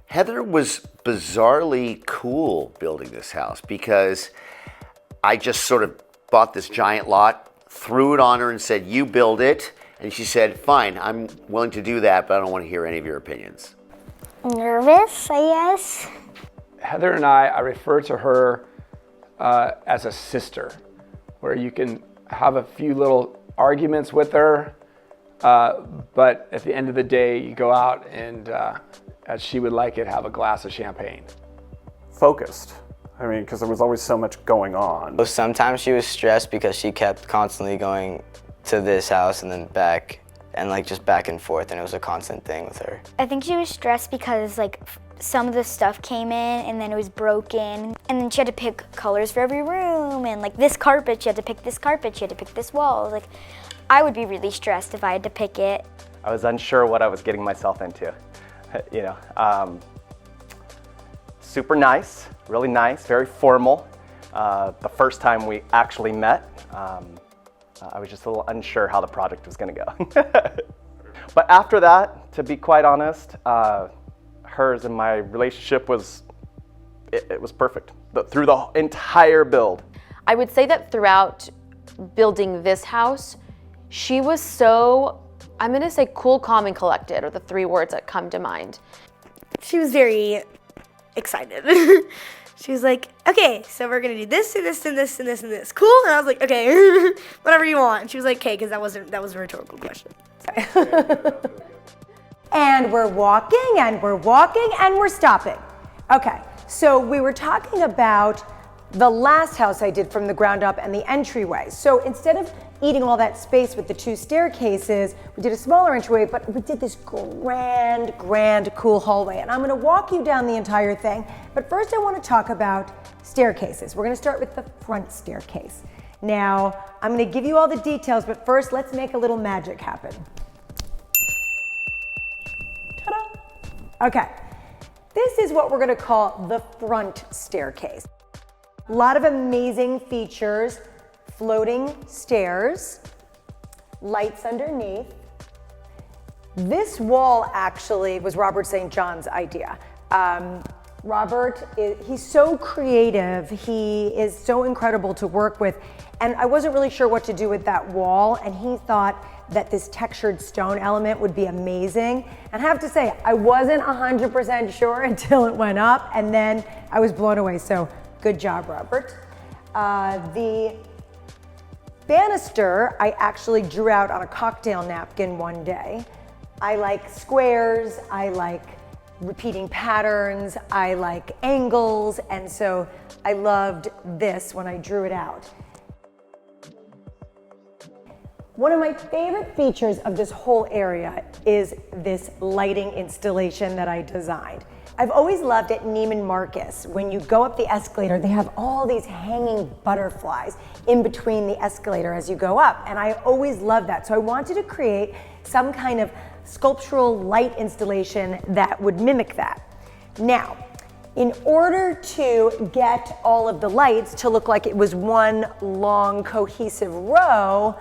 Heather was bizarrely cool building this house because I just sort of bought this giant lot, threw it on her and said, you build it. And she said, fine, I'm willing to do that, but I don't want to hear any of your opinions. Nervous, I guess. Heather and I refer to her as a sister, where you can have a few little arguments with her, but at the end of the day, you go out and, as she would like it, have a glass of champagne. Focused. I mean, because there was always so much going on. Sometimes she was stressed because she kept constantly going to this house and then back, and like just back and forth, and it was a constant thing with her. I think she was stressed because like some of the stuff came in and then it was broken, and then she had to pick colors for every room, and like this carpet, she had to pick this carpet, she had to pick this wall. Like, I would be really stressed if I had to pick it. I was unsure what I was getting myself into. You know, super nice, really nice, very formal. The first time we actually met, I was just a little unsure how the project was going to go. But after that, to be quite honest, hers and my relationship was, it was perfect. But through the entire build. I would say that throughout building this house, she was so, I'm gonna say cool, calm, and collected are the three words that come to mind. She was very excited. She was like, okay, so we're gonna do this and this and this and this and this. Cool? And I was like, okay, whatever you want. And she was like, okay, because that was a rhetorical question. And we're walking and we're walking and we're stopping. Okay, so we were talking about the last house I did from the ground up and the entryway. So instead of eating all that space with the two staircases, we did a smaller entryway, but we did this grand, cool hallway. And I'm gonna walk you down the entire thing. But first I wanna talk about staircases. We're gonna start with the front staircase. Now, I'm gonna give you all the details, but first let's make a little magic happen. Ta-da! Okay, this is what we're gonna call the front staircase. A lot of amazing features, floating stairs, lights underneath. This wall actually was Robert St. John's idea. Robert, he's so creative, he is so incredible to work with, and I wasn't really sure what to do with that wall, and he thought that this textured stone element would be amazing. And I have to say, I wasn't 100% sure until it went up, and then I was blown away, so good job, Robert. The banister, I actually drew out on a cocktail napkin one day. I like squares, I like repeating patterns, I like angles, and so I loved this when I drew it out. One of my favorite features of this whole area is this lighting installation that I designed. I've always loved at Neiman Marcus, when you go up the escalator, they have all these hanging butterflies in between the escalator as you go up, and I always loved that. So I wanted to create some kind of sculptural light installation that would mimic that. Now, in order to get all of the lights to look like it was one long cohesive row,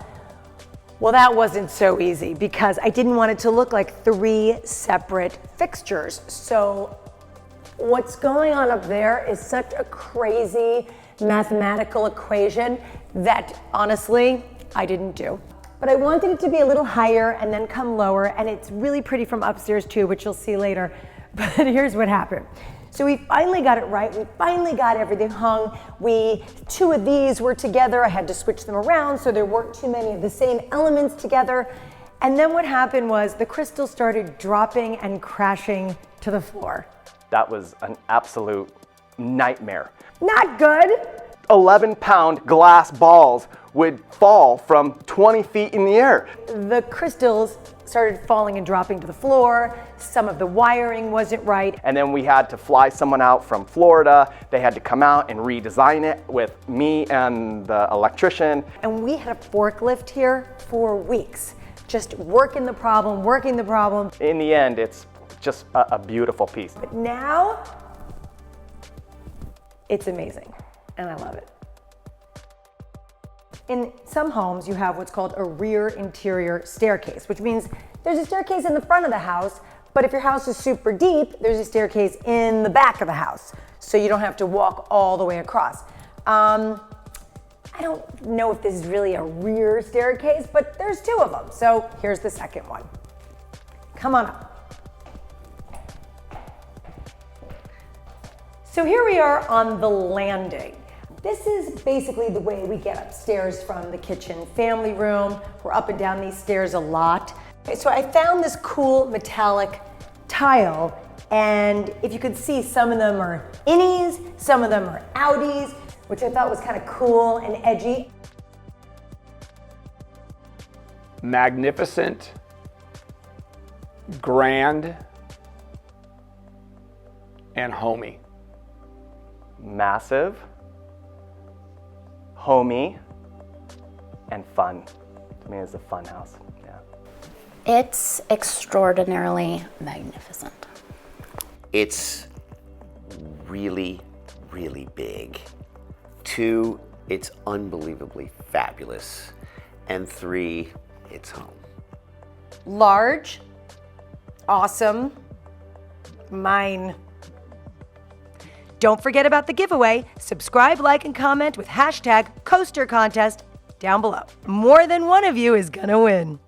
well, that wasn't so easy because I didn't want it to look like three separate fixtures. So what's going on up there is such a crazy mathematical equation that honestly, I didn't do. But I wanted it to be a little higher and then come lower, and it's really pretty from upstairs too, which you'll see later. But here's what happened. So we finally got it right. We finally got everything hung. Two of these were together. I had to switch them around so there weren't too many of the same elements together. And then what happened was the crystals started dropping and crashing to the floor. That was an absolute nightmare. Not good. 11-pound glass balls would fall from 20 feet in the air. The crystals started falling and dropping to the floor. Some of the wiring wasn't right. And then we had to fly someone out from Florida. They had to come out and redesign it with me and the electrician. And we had a forklift here for weeks, just working the problem. In the end, it's just a beautiful piece. But now, it's amazing, and I love it. In some homes, you have what's called a rear interior staircase, which means there's a staircase in the front of the house, But if your house is super deep, there's a staircase in the back of the house, so you don't have to walk all the way across. I don't know if this is really a rear staircase, but there's 2 of them. So here's the second one. Come on up. So here we are on the landing. This is basically the way we get upstairs from the kitchen family room. We're up and down these stairs a lot. So I found this cool metallic tile, and if you could see, some of them are innies, some of them are outies, which I thought was kind of cool and edgy. Magnificent, grand, and homey. Massive, homey, and fun. To me, it's a fun house. Yeah. It's extraordinarily magnificent. It's really, really big. 2, it's unbelievably fabulous. And 3, it's home. Large, awesome, mine. Don't forget about the giveaway. Subscribe, like, and comment with #CoasterContest down below. More than one of you is gonna win.